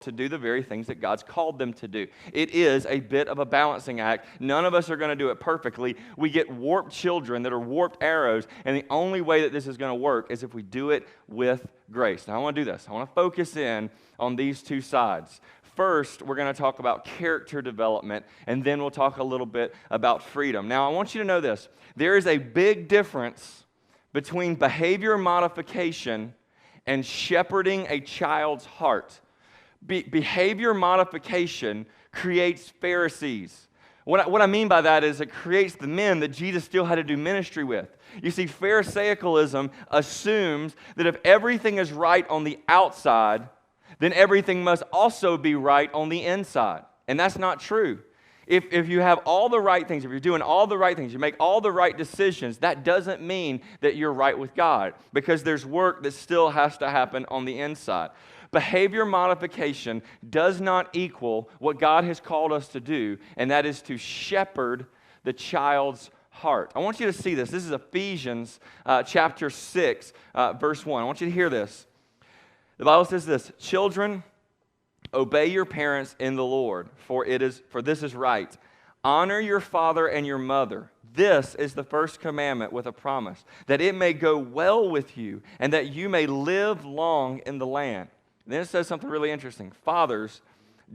to do the very things that God's called them to do. It is a bit of a balancing act. None of us are going to do it perfectly. We get warped children that are warped arrows, and the only way that this is going to work is if we do it with grace. Now, I want to do this. I want to focus in on these two sides. First, we're going to talk about character development, and then we'll talk a little bit about freedom. Now, I want you to know this. There is a big difference between behavior modification and shepherding a child's heart. Behavior modification creates Pharisees. What I mean by that is it creates the men that Jesus still had to do ministry with. You see, Pharisaicalism assumes that if everything is right on the outside, then everything must also be right on the inside. And that's not true. If you have all the right things, if you're doing all the right things, you make all the right decisions, that doesn't mean that you're right with God, because there's work that still has to happen on the inside. Behavior modification does not equal what God has called us to do, and that is to shepherd the child's heart. I want you to see this. This is Ephesians chapter 6, verse 1. I want you to hear this. The Bible says this: "Children, obey your parents in the Lord, for this is right. Honor your father and your mother. This is the first commandment with a promise, that it may go well with you and that you may live long in the land." And then it says something really interesting. "Fathers,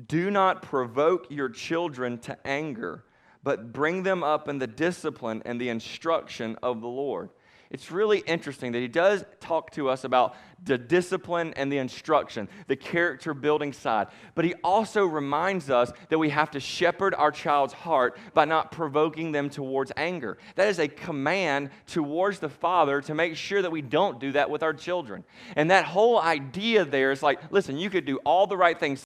do not provoke your children to anger, but bring them up in the discipline and the instruction of the Lord." It's really interesting that he does talk to us about the discipline and the instruction, the character building side. But he also reminds us that we have to shepherd our child's heart by not provoking them towards anger. That is a command towards the Father to make sure that we don't do that with our children. And that whole idea there is like, listen, you could do all the right things